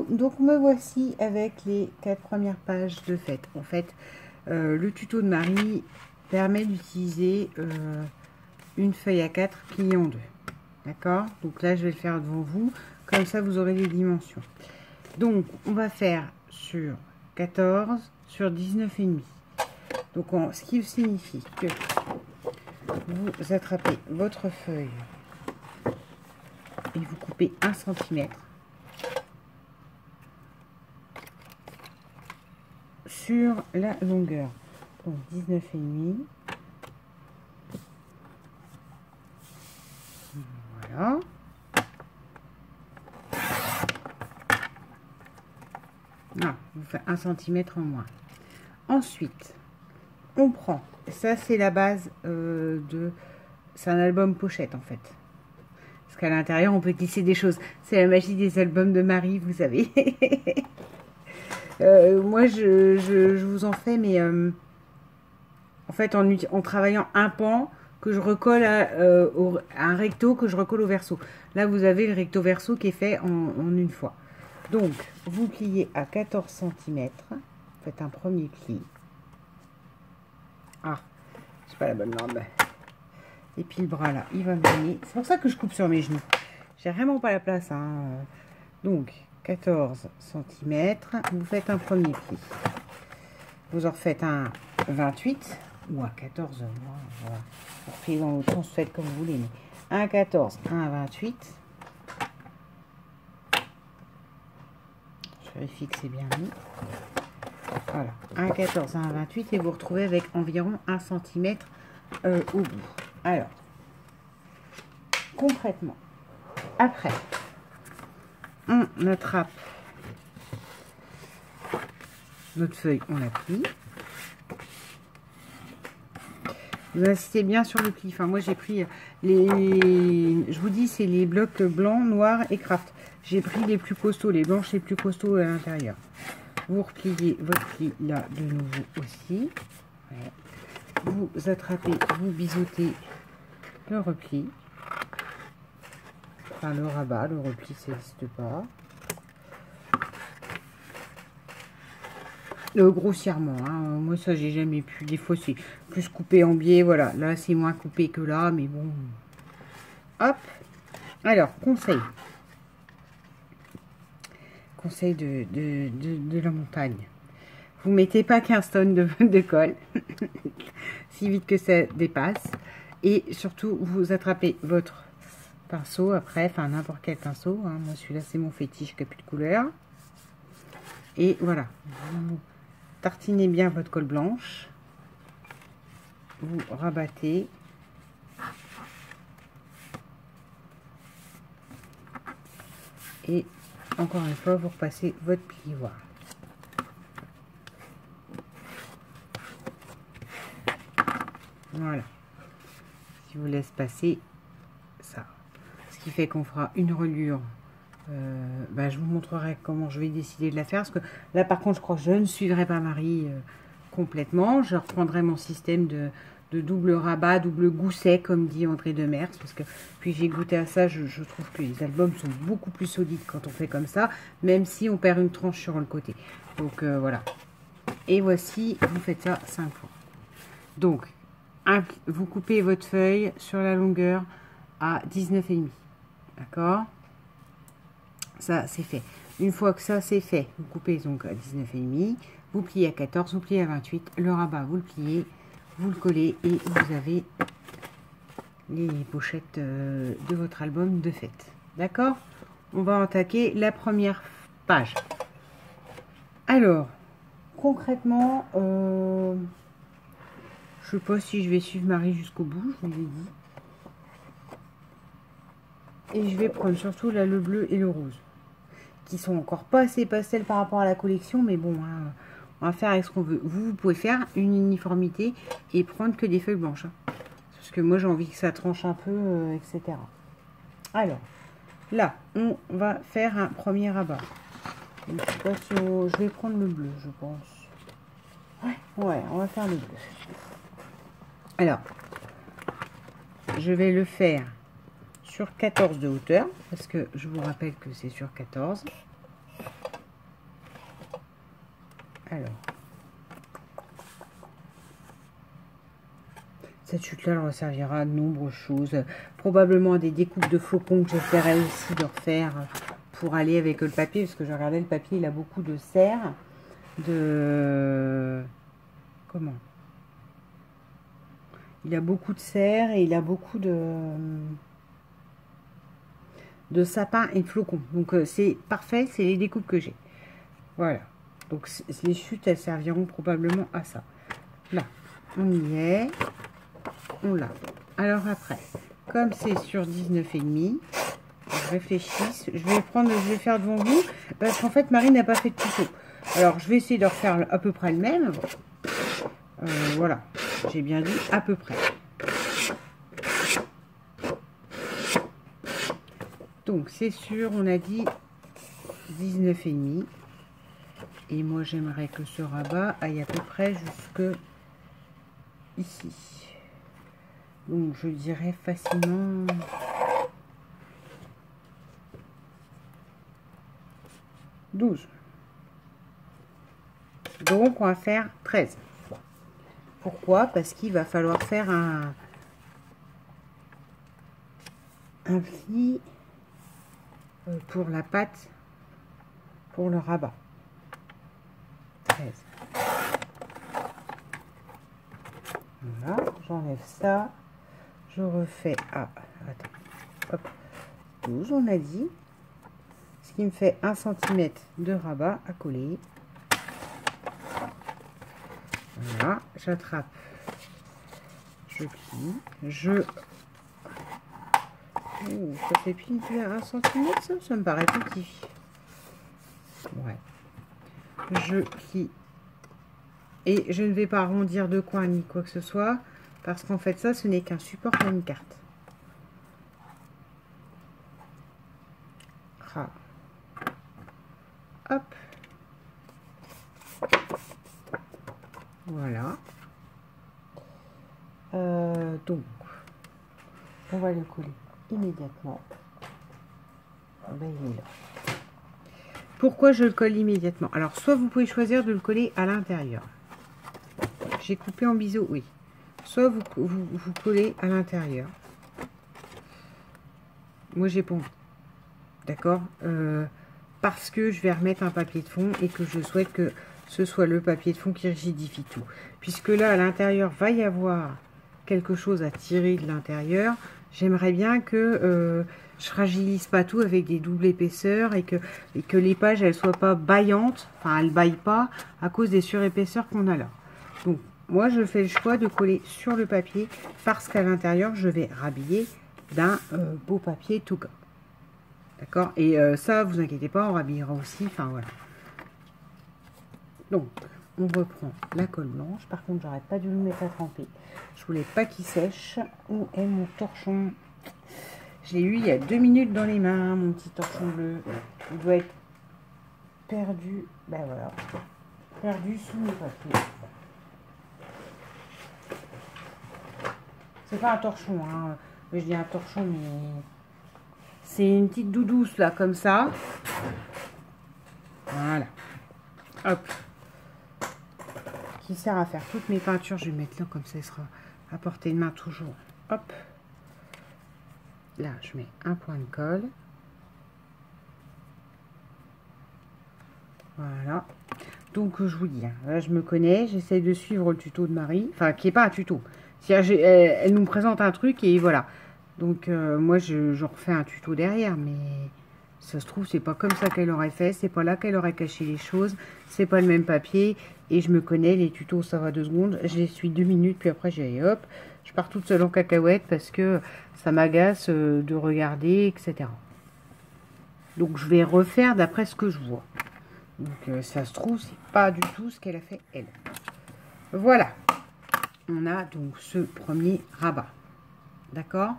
donc me voici avec les 4 premières pages de fête. En fait, le tuto de Marie permet d'utiliser une feuille à 4 pliée en 2. D'accord? Donc là, je vais le faire devant vous. Comme ça, vous aurez les dimensions. Donc, on va faire sur 14, sur 19,5. Donc, ce qui signifie que vous attrapez votre feuille et vous coupez 1 cm sur la longueur. Donc, 19,5. Voilà. Non, vous faites 1 cm en moins. Ensuite, on prend, ça c'est la base c'est un album pochette en fait. Parce qu'à l'intérieur, on peut glisser des choses. C'est la magie des albums de Marie, vous savez. Moi, je vous en fais, mais en fait, en travaillant un pan que je recolle à un recto que je recolle au verso. Là, vous avez le recto verso qui est fait en une fois. Donc, vous pliez à 14 cm. Faites un premier pli. Ah, c'est pas la bonne lampe. Et puis le bras là, il va venir. C'est pour ça que je coupe sur mes genoux. J'ai vraiment pas la place. Hein. Donc, 14 cm. Vous faites un premier pli. Vous en refaites un 28. Ou un 14. Voilà. Vous repliez dans l'autre sens, faites comme vous voulez. Mais un 14, un 28. Je vérifie que c'est bien mis. Voilà, un 14, un 28 et vous retrouvez avec environ 1 cm au bout. Alors, concrètement, après, on attrape notre feuille, on la plie. Vous insistez bien sur le pli. Enfin, moi, j'ai pris je vous dis, c'est les blocs blancs, noirs et craft. J'ai pris les plus costauds, les blanches les plus costauds à l'intérieur. Vous repliez votre pli là de nouveau aussi. Ouais. Vous attrapez, vous biseautez le repli. Enfin, le rabat, le repli, ça n'existe pas. Grossièrement, hein. Moi ça j'ai jamais pu. Des fois c'est plus coupé en biais, voilà. Là c'est moins coupé que là, mais bon. Hop. Alors, conseil. Conseil de la montagne. Vous mettez pas 15 tonnes de colle, si vite que ça dépasse. Et surtout, vous attrapez votre pinceau après, enfin n'importe quel pinceau. Hein. Moi celui-là c'est mon fétiche qui n'a plus de couleur. Et voilà. Vous tartinez bien votre colle blanche. Vous rabattez. Et encore une fois, vous repassez votre plioir. Voilà. Je vous laisse passer ça. Ce qui fait qu'on fera une reliure. Je vous montrerai comment je vais décider de la faire. Parce que là, par contre, je crois que je ne suivrai pas Marie complètement. Je reprendrai mon système de double rabat, double gousset, comme dit André Demers. Parce que puis j'ai goûté à ça, je trouve que les albums sont beaucoup plus solides quand on fait comme ça. Même si on perd une tranche sur le côté. Donc voilà. Et voici, vous faites ça 5 fois. Donc, vous coupez votre feuille sur la longueur à 19,5. D'accord? Ça, c'est fait. Une fois que ça, c'est fait, vous coupez donc à 19,5. Vous pliez à 14, vous pliez à 28. Le rabat, vous le pliez, vous le collez et vous avez les pochettes de votre album de fête. D'accord? On va attaquer la première page. Alors, concrètement, je sais pas si je vais suivre Marie jusqu'au bout, je vous l'ai dit. Et je vais prendre surtout là le bleu et le rose, qui sont encore pas assez pastel par rapport à la collection, mais bon, hein, on va faire avec ce qu'on veut. Vous pouvez faire une uniformité et prendre que des feuilles blanches. Hein, parce que moi, j'ai envie que ça tranche un peu, etc. Alors, là, on va faire un premier rabat. Donc, je sais pas si je vais prendre le bleu, je pense. Ouais, on va faire le bleu. Alors, je vais le faire sur 14 de hauteur, parce que je vous rappelle que c'est sur 14. Alors, cette chute-là, elle resservira à de nombreuses choses. Probablement à des découpes de flocons que j'essaierai aussi de refaire pour aller avec le papier. Parce que je regardais, le papier, il a beaucoup de serre. Comment? Il a beaucoup de serre et il a beaucoup de sapins et de flocons. Donc, c'est parfait. C'est les découpes que j'ai. Voilà. Donc, les chutes, elles serviront probablement à ça. Là, on y est. On l'a. Alors après, comme c'est sur 19,5, je réfléchis. Je vais faire devant vous parce qu'en fait, Marie n'a pas fait de tuto. Alors, je vais essayer de refaire à peu près le même. Voilà, j'ai bien dit à peu près. Donc, c'est sûr, on a dit 19,5. Et moi, j'aimerais que ce rabat aille à peu près jusque ici. Donc, je dirais facilement 12. Donc, on va faire 13. Pourquoi? Parce qu'il va falloir faire un pli pour la pâte, pour le rabat. 13. Voilà, j'enlève ça. Je refais à, attends, hop, 12, on a dit. Ce qui me fait 1 cm de rabat à coller. Voilà, j'attrape. Je plie. Oh, ça fait pile à 1 cm, ça me paraît petit. Ouais. Je plie. Et je ne vais pas arrondir de coin ni quoi que ce soit. Parce qu'en fait, ça, ce n'est qu'un support à une carte. Ah. Hop. Voilà. Donc, on va le coller immédiatement. Ben, il est là. Pourquoi je le colle immédiatement? Alors, soit vous pouvez choisir de le coller à l'intérieur. J'ai coupé en biseau, oui. Soit vous collez à l'intérieur. Moi, j'ai pas envie. D'accord, parce que je vais remettre un papier de fond et que je souhaite que ce soit le papier de fond qui rigidifie tout. Puisque là, à l'intérieur, va y avoir quelque chose à tirer de l'intérieur. J'aimerais bien que je fragilise pas tout avec des doubles épaisseurs et que les pages, elles soient pas baillantes. Enfin, elles baillent pas à cause des surépaisseurs qu'on a là. Donc, moi, je fais le choix de coller sur le papier parce qu'à l'intérieur, je vais rhabiller d'un beau papier tout cas. D'accord? Et ça, vous inquiétez pas, on rhabillera aussi. Enfin, voilà. Donc, on reprend la colle blanche. Par contre, j'aurais pas dû le mettre à tremper. Je voulais pas qu'il sèche. Où est mon torchon? Je l'ai eu il y a 2 minutes dans les mains, mon petit torchon bleu. Il doit être perdu. Ben voilà. Perdu sous mes papiers. C'est pas un torchon, hein. Je dis un torchon, mais c'est une petite doudouce là, comme ça. Voilà. Hop. Qui sert à faire toutes mes peintures. Je vais le mettre là, comme ça, il sera à portée de main toujours. Hop. Là, je mets un point de colle. Voilà. Donc, je vous dis, hein, là, je me connais. J'essaie de suivre le tuto de Marie. Enfin, qui n'est pas un tuto. Elle nous présente un truc et voilà. Donc, moi, je refais un tuto derrière. Mais ça se trouve, c'est pas comme ça qu'elle aurait fait. C'est pas là qu'elle aurait caché les choses. C'est pas le même papier. Et je me connais. Les tutos, ça va 2 secondes. Je les suis 2 minutes. Puis après, j'ai hop. Je pars toute seule en cacahuète parce que ça m'agace de regarder, etc. Donc, je vais refaire d'après ce que je vois. Donc, ça se trouve, c'est pas du tout ce qu'elle a fait, elle. Voilà. On a donc ce premier rabat. D'accord?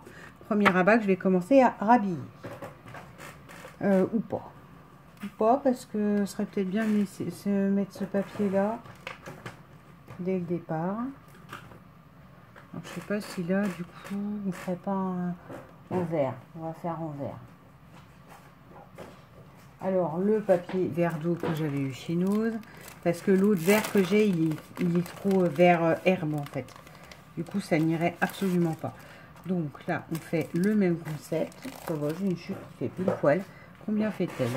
Premier rabat que je vais commencer à rhabiller. Ou pas. Ou pas, parce que ce serait peut-être bien de mettre ce papier-là dès le départ. Alors, je sais pas si là, du coup, on ne ferait pas en vert. On va faire en vert. Alors, le papier vert d'eau que j'avais eu chez Nose, parce que l'autre vert que j'ai, il est trop vert herbe en fait. Du coup, ça n'irait absolument pas. Donc là, on fait le même concept. Ça va, j'ai une chute qui fait pile poil. Combien fait-elle?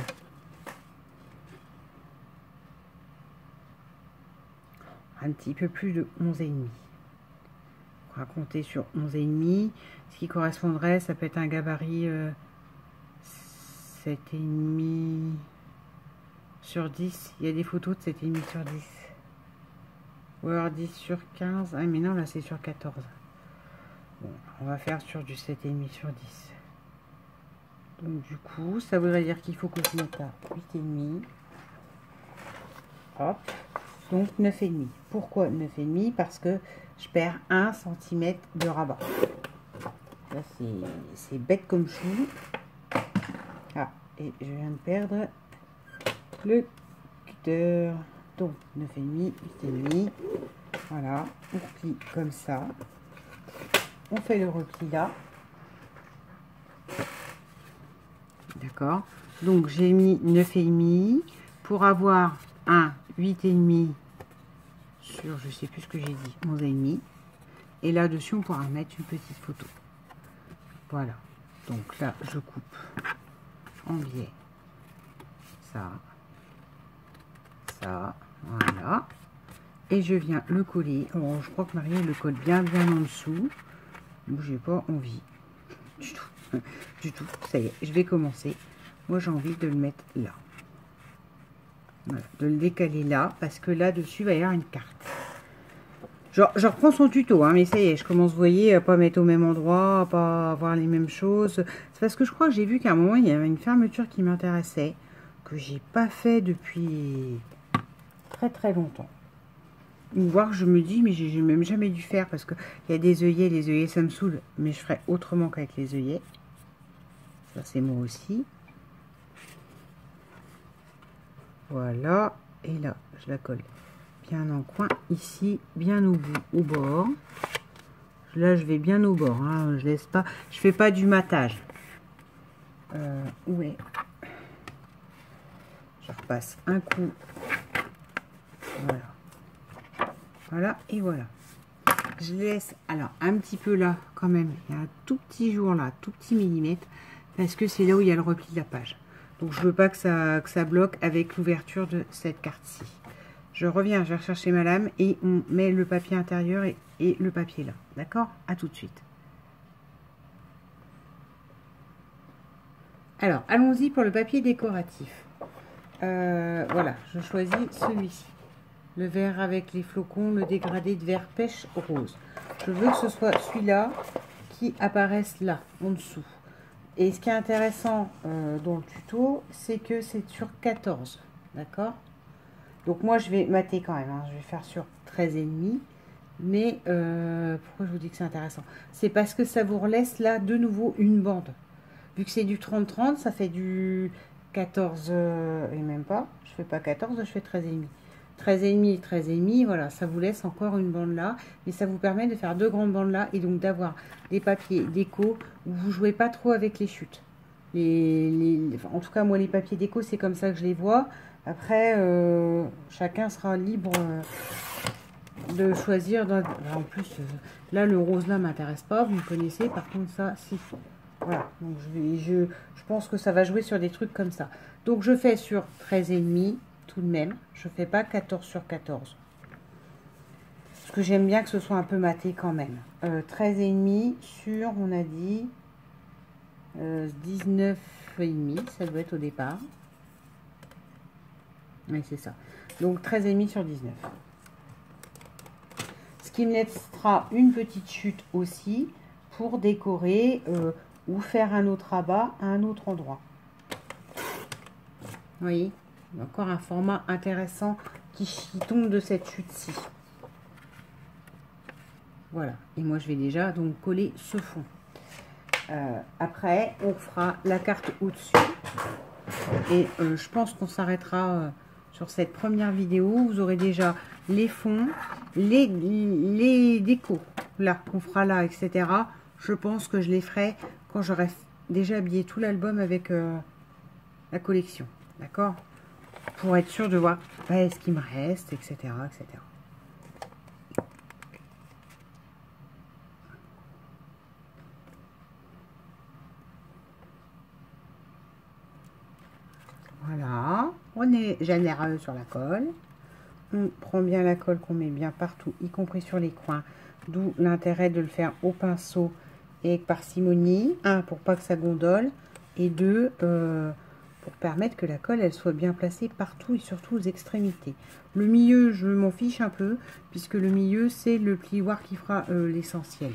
Un petit peu plus de 11,5. On va compter sur 11,5. Ce qui correspondrait, ça peut être un gabarit 7,5 sur 10. Il y a des photos de 7,5 sur 10. Ou alors 10 sur 15. Ah mais non, là c'est sur 14. Bon, on va faire sur du 7,5 sur 10. Donc du coup, ça voudrait dire qu'il faut que je mette à 8,5. Hop. Donc 9,5. Pourquoi 9,5? Parce que je perds 1 cm de rabat. Là, c'est bête comme chou. Ah, et je viens de perdre le cutter. Donc 9,5, 8,5. Voilà, on replie comme ça. On fait le repli là. D'accord. Donc j'ai mis 9,5 pour avoir un 8,5 sur, je sais plus ce que j'ai dit, 11,5. Et là-dessus, on pourra mettre une petite photo. Voilà. Donc là, je coupe en biais. Ça. Ça. Voilà. Et je viens le coller. Oh, je crois que Marie le colle bien en dessous. Bougez pas envie. Du tout. Du tout. Ça y est, je vais commencer. Moi, j'ai envie de le mettre là. Voilà, de le décaler là, parce que là-dessus, il va y avoir une carte. Je reprends son tuto, hein, mais ça y est, je commence, vous voyez, à pas mettre au même endroit, à pas avoir les mêmes choses. C'est parce que je crois que j'ai vu qu'à un moment, il y avait une fermeture qui m'intéressait, que j'ai pas fait depuis très longtemps. Ou voir, je me dis, mais j'ai même jamais dû faire, parce qu'il y a des œillets, les œillets, ça me saoule, mais je ferai autrement qu'avec les œillets. Ça, c'est moi aussi. Voilà, et là, je la colle bien en coin, ici, bien au bout, au bord. Là, je vais bien au bord, hein, je laisse pas, je fais pas du matage. Où est? Je repasse un coup. Voilà. Voilà, et voilà. Je laisse, alors, un petit peu là, quand même, il y a un tout petit jour là, tout petit millimètre, parce que c'est là où il y a le repli de la page. Donc, je veux pas que ça bloque avec l'ouverture de cette carte-ci. Je reviens, je vais rechercher ma lame et on met le papier intérieur et le papier là. D'accord? À tout de suite. Alors, allons-y pour le papier décoratif. Voilà, je choisis celui-ci. Le vert avec les flocons, le dégradé de vert pêche rose. Je veux que ce soit celui-là qui apparaisse là, en dessous. Et ce qui est intéressant dans le tuto, c'est que c'est sur 14. D'accord? Donc moi, je vais mater quand même. Hein. Je vais faire sur 13,5. Mais pourquoi je vous dis que c'est intéressant? C'est parce que ça vous laisse là de nouveau une bande. Vu que c'est du 30-30, ça fait du 14 et même pas. Je fais pas 14, je fais 13,5. 13,5, 13,5, voilà, ça vous laisse encore une bande là. Mais ça vous permet de faire deux grandes bandes là. Et donc d'avoir des papiers déco où vous jouez pas trop avec les chutes. En tout cas, moi, les papiers déco, c'est comme ça que je les vois. Après, chacun sera libre de choisir. En plus, là, le rose là m'intéresse pas. Vous me connaissez. Par contre, ça, si. Voilà. Donc, je pense que ça va jouer sur des trucs comme ça. Donc, je fais sur 13,5 tout de même. Je fais pas 14 sur 14. Parce que j'aime bien que ce soit un peu maté quand même. 13,5 sur, on a dit, 19,5. Ça doit être au départ. Oui, c'est ça. Donc 13,5 sur 19. Ce qui me laissera une petite chute aussi pour décorer ou faire un autre rabat à un autre endroit. Vous voyez, encore un format intéressant qui tombe de cette chute-ci. Voilà. Et moi, je vais déjà donc coller ce fond. Après, on fera la carte au-dessus. Et je pense qu'on s'arrêtera sur cette première vidéo. Vous aurez déjà les fonds, les décos, là, qu'on fera là, etc. Je pense que je les ferai quand j'aurai déjà habillé tout l'album avec la collection. D'accord? Pour être sûr de voir ce qui me reste, etc., etc. Voilà, on est généreux sur la colle. On prend bien la colle qu'on met bien partout, y compris sur les coins. D'où l'intérêt de le faire au pinceau et avec parcimonie. Un, pour pas que ça gondole. Et deux, pour permettre que la colle elle soit bien placée partout et surtout aux extrémités. Le milieu, je m'en fiche un peu, puisque le milieu, c'est le plioir qui fera l'essentiel.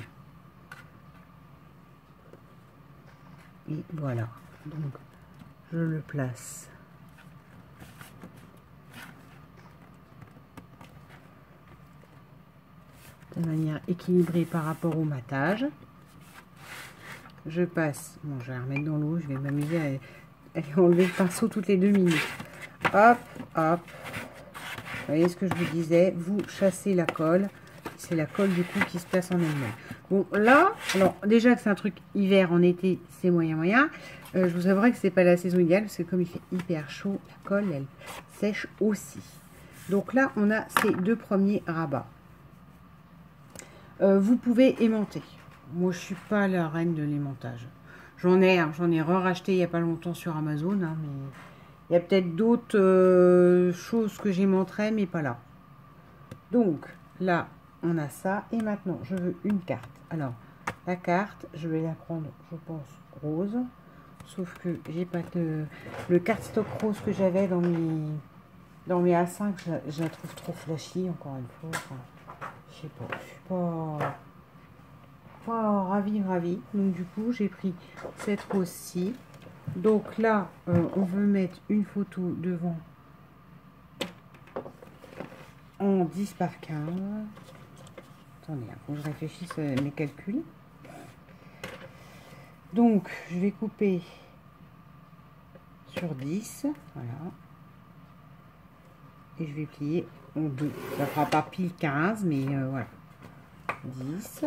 Et voilà, donc je le place de manière équilibrée par rapport au matage. Je passe, bon, je vais la remettre dans l'eau, je vais m'amuser à enlever le pinceau toutes les 2 minutes. Hop, hop. Vous voyez ce que je vous disais, vous chassez la colle, c'est la colle du coup qui se place en elle-même. Bon, là, alors déjà que c'est un truc hiver, en été, c'est moyen. Je vous avouerai que c'est pas la saison idéale, parce que comme il fait hyper chaud, la colle, elle sèche aussi. Donc là, on a ces 2 premiers rabats. Vous pouvez aimanter. Moi, je suis pas la reine de l'aimantage. J'en ai re-racheté il n'y a pas longtemps sur Amazon, hein, mais il y a peut-être d'autres choses que j'aimanterais, mais pas là. Donc, là, on a ça. Et maintenant, je veux une carte. Alors, la carte, je vais la prendre, je pense, rose. Sauf que j'ai pas de... Le cardstock rose que j'avais dans mes A5, je la trouve trop flashy, encore une fois. Enfin, je sais pas, je suis pas ravie. Donc du coup, j'ai pris cette rose-ci. Donc là, on veut mettre une photo devant en 10 par 15. Attendez, il faut que je réfléchisse à mes calculs. Donc, je vais couper sur 10. Voilà. Et je vais plier en 2. Ça ne fera pas pile 15, mais voilà. 10.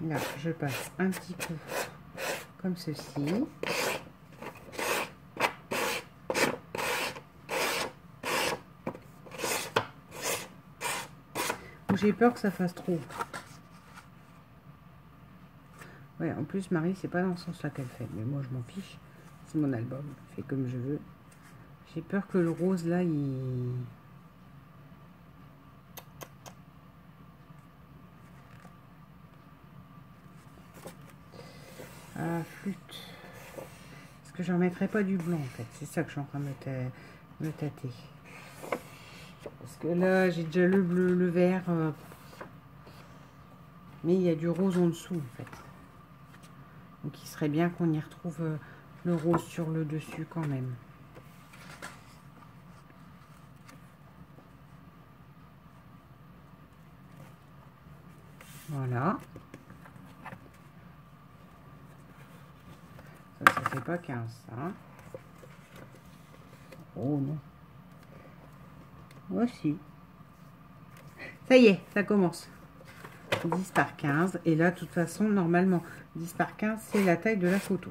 Là, je passe un petit coup comme ceci. J'ai peur que ça fasse trop. Ouais, en plus, Marie, c'est pas dans ce sens-là qu'elle fait. Mais moi, je m'en fiche. C'est mon album. Je fais comme je veux. J'ai peur que le rose, là, il... Ah, flûte. Parce que j'en mettrai pas du blanc, en fait. C'est ça que je suis en train de me tâter. Parce que là, j'ai déjà le bleu, le vert. Mais il y a du rose en dessous, en fait. Donc, il serait bien qu'on y retrouve le rose sur le dessus, quand même. Voilà. Ça fait pas 15, ça. Oh non. Aussi. Ça y est, ça commence. 10 par 15. Et là, de toute façon, normalement, 10 par 15, c'est la taille de la photo.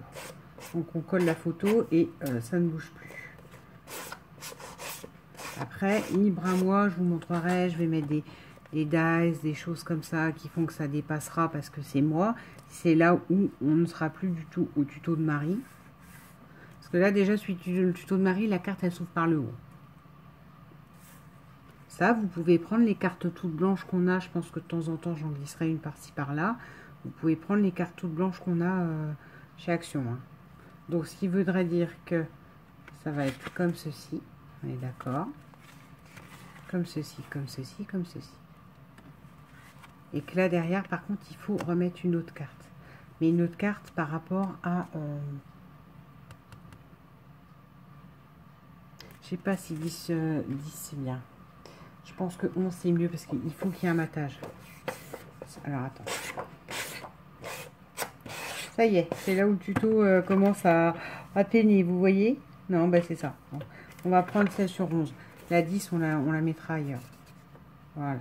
Donc, on colle la photo et ça ne bouge plus. Après, libre à moi, je vous montrerai. Je vais mettre des dies, des choses comme ça qui font que ça dépassera parce que c'est moi. C'est là où on ne sera plus du tout au tuto de Marie. Parce que là, déjà, sur le tuto de Marie, la carte, elle s'ouvre par le haut. Ça, vous pouvez prendre les cartes toutes blanches qu'on a. Je pense que de temps en temps, j'en glisserai une par-ci, par-là. Vous pouvez prendre les cartes toutes blanches qu'on a chez Action. Hein. Donc, ce qui voudrait dire que ça va être comme ceci. On est d'accord. Comme ceci, comme ceci, comme ceci. Et que là, derrière, par contre, il faut remettre une autre carte. Mais une autre carte par rapport à... je sais pas si 10 c'est bien. Je pense que 11 c'est mieux parce qu'il faut qu'il y ait un matage. Alors attends. Ça y est, c'est là où le tuto commence à peiner, vous voyez? Non, ben c'est ça. Bon. On va prendre celle sur 11. La 10, on la mettra ailleurs. Voilà.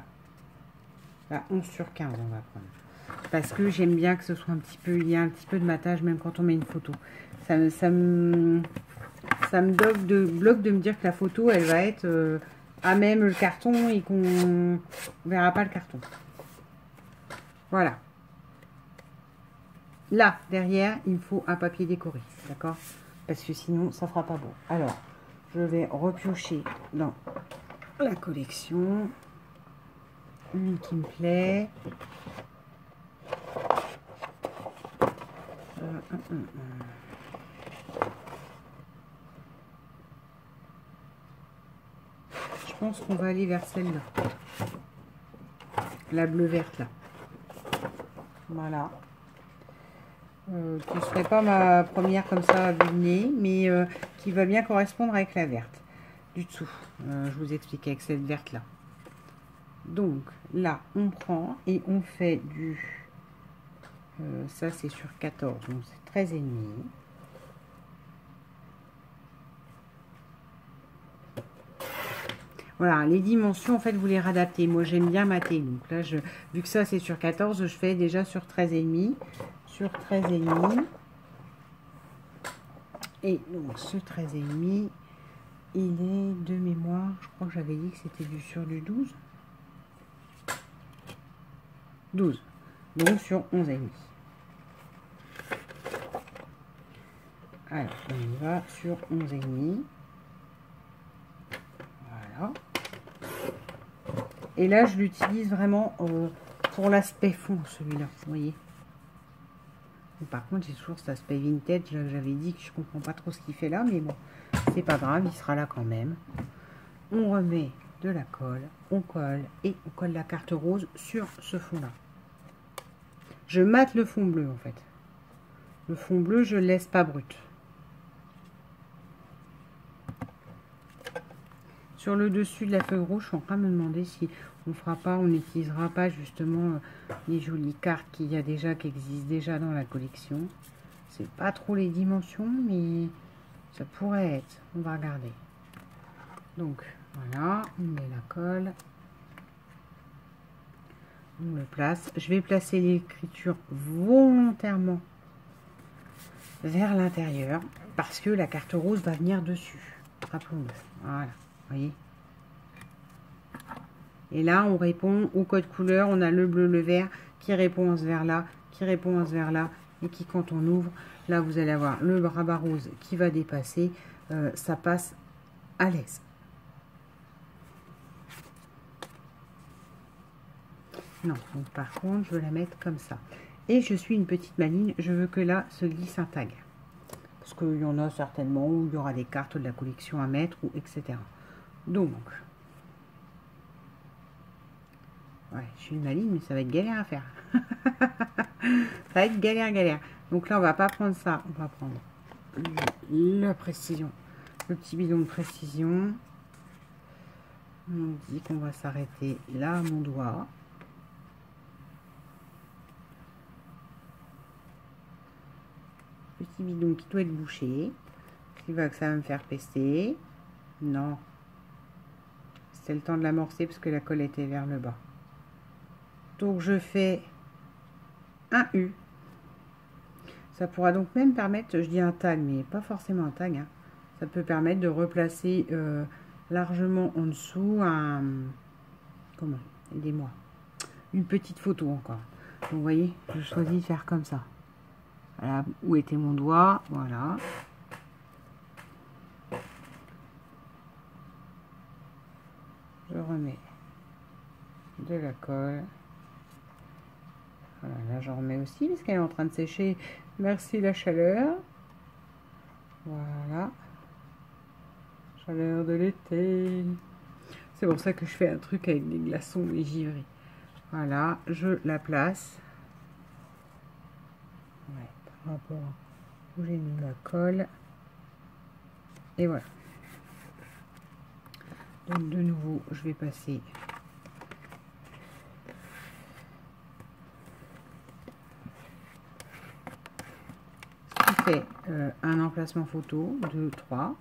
La 11 sur 15, on va prendre. Parce que j'aime bien que ce soit un petit peu, il y a un petit peu de matage même quand on met une photo. Ça me bloque de me dire que la photo, elle va être à même le carton et qu'on ne verra pas le carton. Voilà. Là, derrière, il me faut un papier décoré, d'accord? Parce que sinon, ça fera pas beau. Alors, je vais repiocher dans la collection. Une qui me plaît. Je pense qu'on va aller vers celle-là. La bleu-verte, là. Voilà. Qui ne serait pas ma première comme ça à nez, mais qui va bien correspondre avec la verte du dessous. Je vous explique avec cette verte là. Donc là, on prend et on fait du... ça c'est sur 14, donc c'est 13,5. Voilà, les dimensions, en fait, vous les réadaptez. Moi, j'aime bien mater. Donc là, vu que ça, c'est sur 14, je fais déjà sur 13,5. Sur 13,5. Et donc, ce 13,5, il est de mémoire. Je crois que j'avais dit que c'était sur du 12. 12. Donc, sur 11,5. Alors, on y va sur 11,5. Voilà. Et là, je l'utilise vraiment pour l'aspect fond, celui-là, vous voyez. Et par contre, j'ai toujours cet aspect vintage, là, j'avais dit que je comprends pas trop ce qu'il fait là, mais bon, c'est pas grave, il sera là quand même. On remet de la colle, on colle, et on colle la carte rose sur ce fond-là. Je mate le fond bleu, en fait. Le fond bleu, je le laisse pas brut. Sur le dessus de la feuille rouge, je suis en train de me demander si on fera pas, on n'utilisera pas justement les jolies cartes qu'il y a déjà, qui existent déjà dans la collection. C'est pas trop les dimensions, mais ça pourrait être. On va regarder. Donc voilà, on met la colle. On le place. Je vais placer l'écriture volontairement vers l'intérieur parce que la carte rose va venir dessus. Rappelons-le. Voilà. Voyez. Et là, on répond au code couleur. On a le bleu, le vert qui répond à ce vert-là, qui répond à ce vert-là, et qui, quand on ouvre, là, vous allez avoir le rabat rose qui va dépasser. Ça passe à l'aise. Non, donc par contre, je veux la mettre comme ça. Et je suis une petite maligne. Je veux que là se glisse un tag. Parce qu'il y en a certainement où il y aura des cartes de la collection à mettre, ou etc. Donc, ouais, je suis une maligne, mais ça va être galère à faire. Ça va être galère. Donc là, on va pas prendre ça. On va prendre la précision. Le petit bidon de précision. On dit qu'on va s'arrêter là à mon doigt. Petit bidon qui doit être bouché. Ce qui va que ça va me faire pester. Non. C'était le temps de l'amorcer parce que la colle était vers le bas. Donc je fais un U. Ça pourra donc même permettre, je dis un tag, mais pas forcément un tag. Hein. Ça peut permettre de replacer largement en dessous un... Comment? Aidez-moi. Une petite photo encore. Donc vous voyez, je choisis de faire comme ça. Voilà, où était mon doigt, voilà. Je remets de la colle. Voilà, là j'en remets aussi parce qu'elle est en train de sécher. Merci la chaleur. Voilà. Chaleur de l'été. C'est pour ça que je fais un truc avec des glaçons et givrés. Voilà, je la place. Ouais, par rapport où j'ai mis la colle. Et voilà. Donc de nouveau, je vais passer ce qui fait un emplacement photo de 3.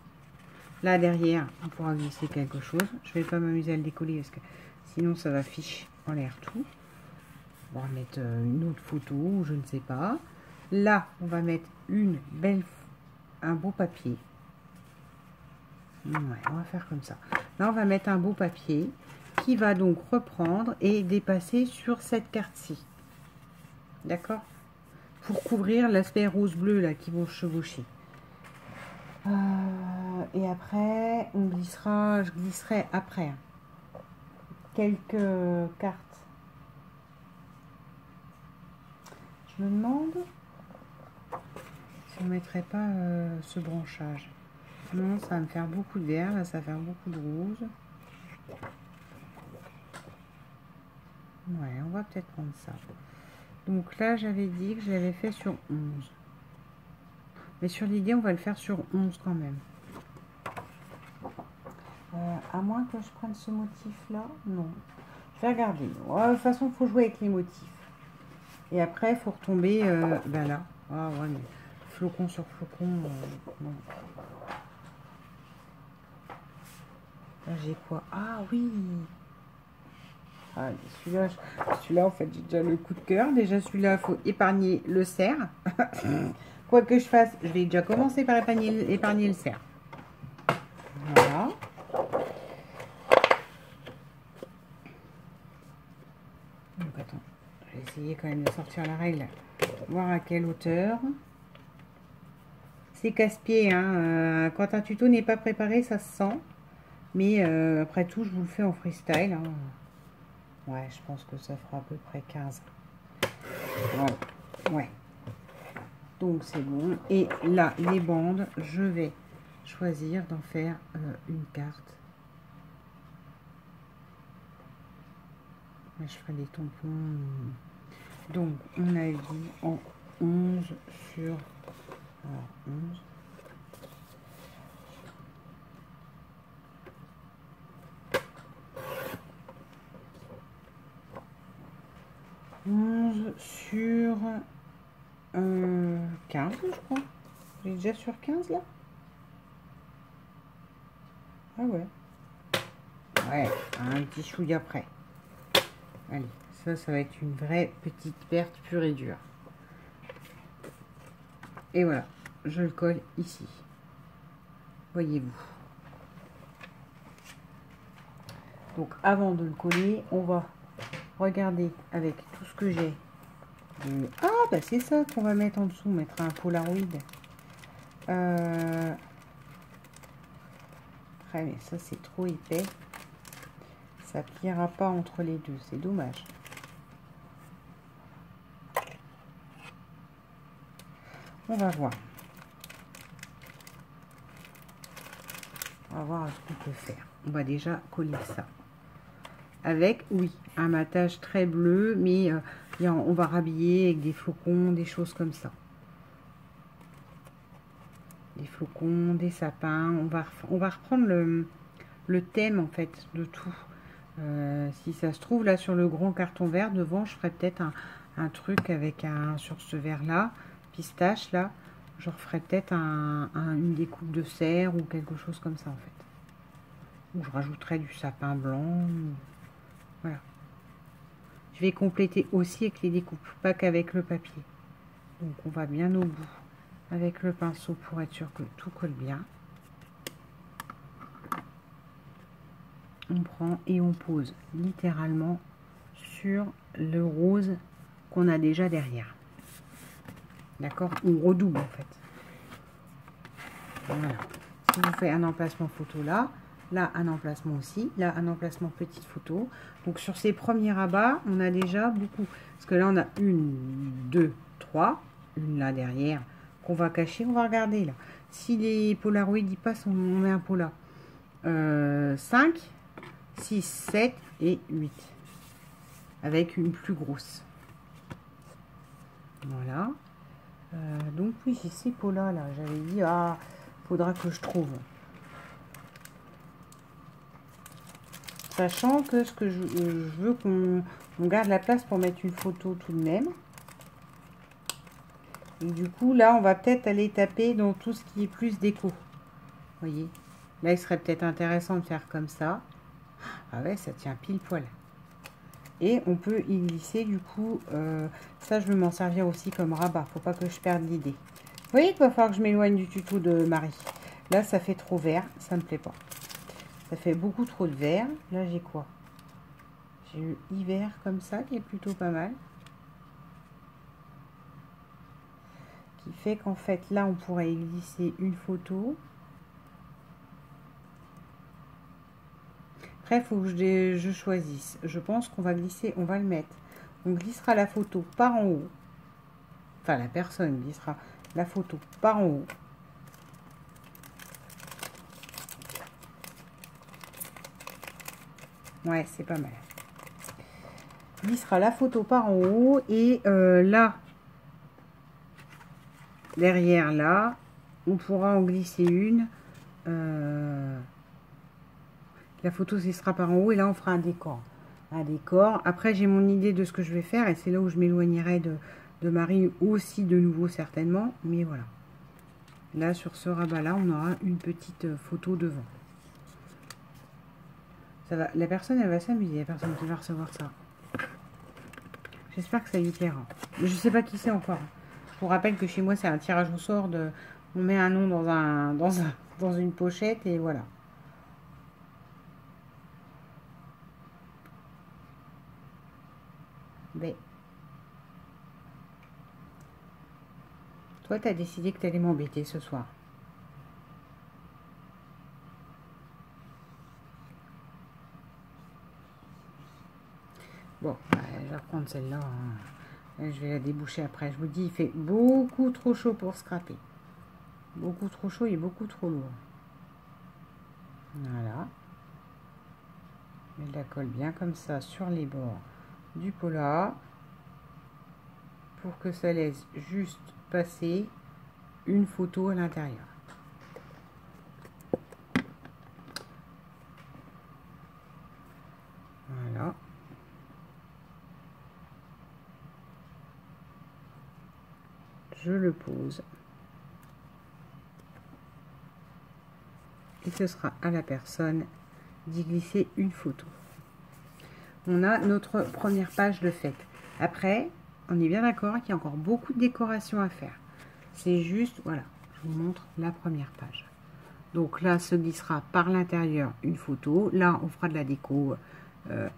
Là derrière, on pourra glisser quelque chose. Je vais pas m'amuser à le décoller parce que sinon ça va fiche en l'air tout. On va mettre une autre photo, ou je ne sais pas. Là, on va mettre un beau papier. Ouais, on va faire comme ça. Là, on va mettre un beau papier qui va donc reprendre et dépasser sur cette carte-ci. D'accord? Pour couvrir l'aspect rose-bleu là qui vont chevaucher. Et après, je glisserai après quelques cartes. Je me demande si on ne mettrait pas ce branchage. Non, ça va me faire beaucoup de vert, là, ça va faire beaucoup de rose. Ouais, on va peut-être prendre ça. Donc là, j'avais dit que je l'avais fait sur 11. Mais sur l'idée, on va le faire sur 11 quand même. À moins que je prenne ce motif-là, non. Je vais regarder. De toute façon, il faut jouer avec les motifs. Et après, il faut retomber ben là. Ah ouais, mais flocon sur flocon, non. Là, j'ai quoi? Ah oui. Ah, celui-là, en fait, j'ai déjà le coup de cœur. Déjà, celui-là, il faut épargner le cerf. Quoi que je fasse, je vais déjà commencer par épargner le cerf. Voilà. Donc, attends. Je vais essayer quand même de sortir la règle. Voir à quelle hauteur. C'est casse-pied, hein. Quand un tuto n'est pas préparé, ça se sent. Mais après tout, je vous le fais en freestyle. Hein. Ouais, je pense que ça fera à peu près 15. Ouais. Donc c'est bon. Et là, les bandes, je vais choisir d'en faire une carte. Là, je ferai des tampons. Donc, on a dit en 11 sur... Alors, 11. Sur 15, je crois. J'ai déjà sur 15 là. Ah ouais. Ouais, un petit chouille après. Allez, ça va être une vraie petite perte pure et dure. Et voilà, je le colle ici. Voyez-vous. Donc avant de le coller, on va regarder avec tout ce que j'ai. Ah bah c'est ça qu'on va mettre en dessous, mettre un Polaroid. Ouais, mais ça c'est trop épais. Ça pliera pas entre les deux, c'est dommage. On va voir. On va voir ce qu'on peut faire. On va déjà coller ça. Avec, oui, un matage très bleu, mais on va rhabiller avec des flocons, des choses comme ça. Des flocons, des sapins. On va reprendre le thème, en fait, de tout. Si ça se trouve, là, sur le grand carton vert, devant, je ferai peut-être un truc avec sur ce vert-là, pistache, là, je referai peut-être une découpe de cerf ou quelque chose comme ça, en fait. Ou je rajouterai du sapin blanc. Voilà. Je vais compléter aussi avec les découpes, pas qu'avec le papier. Donc, on va bien au bout avec le pinceau pour être sûr que tout colle bien. On prend et on pose littéralement sur le rose qu'on a déjà derrière. D'accord? On redouble en fait. Voilà. Si vous faites un emplacement photo là, là un emplacement aussi, là un emplacement petite photo. Donc sur ces premiers rabats, on a déjà beaucoup. Parce que là on a 1, 2, 3, une là derrière qu'on va cacher. On va regarder là. Si les Polaroid y passent, on met un pot là. 5, 6, 7 et 8. Avec une plus grosse. Voilà. Donc oui, j'ai ces pots là. J'avais dit, ah, faudra que je trouve. Sachant que ce que je veux qu'on garde la place pour mettre une photo tout de même. Et du coup, là, on va peut-être aller taper dans tout ce qui est plus déco. Vous voyez? Là, il serait peut-être intéressant de faire comme ça. Ah ouais, ça tient pile poil. Et on peut y glisser du coup, ça je vais m'en servir aussi comme rabat. Faut pas que je perde l'idée. Vous voyez qu'il va falloir que je m'éloigne du tuto de Marie. Là ça fait trop vert, ça me plaît pas. Ça fait beaucoup trop de vert. Là j'ai quoi? J'ai eu hiver comme ça qui est plutôt pas mal. Qui fait qu'en fait là on pourrait y glisser une photo. Après il faut que je choisisse. Je pense qu'on va glisser, on va le mettre. On glissera la photo par en haut. Enfin la personne glissera la photo par en haut. Ouais, c'est pas mal. Glissera la photo par en haut et là, derrière là, on pourra en glisser une. La photo, ce sera par en haut et là, on fera un décor. Un décor. Après, j'ai mon idée de ce que je vais faire et c'est là où je m'éloignerai de Marie aussi de nouveau certainement. Mais voilà. Là, sur ce rabat-là, on aura une petite photo devant. Ça va. La personne, elle va s'amuser, la personne qui va recevoir ça. J'espère que ça lui plaira. Je ne sais pas qui c'est encore. Je vous rappelle que chez moi, c'est un tirage au sort. On met un nom dans une pochette et voilà. Mais toi, tu as décidé que tu allais m'embêter ce soir. Bon, je vais reprendre celle-là. Je vais la déboucher après. Je vous dis, il fait beaucoup trop chaud pour scraper. Beaucoup trop chaud et beaucoup trop lourd. Voilà. Je la colle bien comme ça sur les bords du pola. Pour que ça laisse juste passer une photo à l'intérieur. Voilà. Je le pose. Et ce sera à la personne d'y glisser une photo. On a notre première page de fête. Après, on est bien d'accord qu'il y a encore beaucoup de décoration à faire. C'est juste, voilà, je vous montre la première page. Donc là, se glissera par l'intérieur une photo. Là, on fera de la déco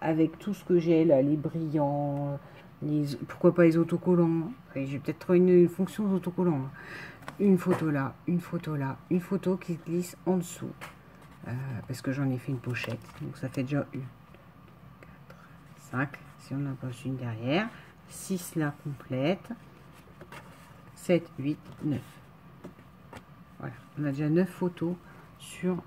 avec tout ce que j'ai là, les brillants, pourquoi pas les autocollants. J'ai peut-être trouvé une fonction d'autocollant. Une photo là, une photo là, une photo qui se glisse en dessous. Parce que j'en ai fait une pochette. Donc ça fait déjà 1, 4, 5. Si on en pose une derrière. 6 là complète. 7, 8, 9. Voilà, on a déjà 9 photos sur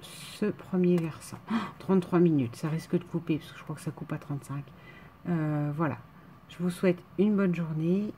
ce premier versant. Oh, 33 minutes, ça risque de couper parce que je crois que ça coupe à 35. Voilà, je vous souhaite une bonne journée.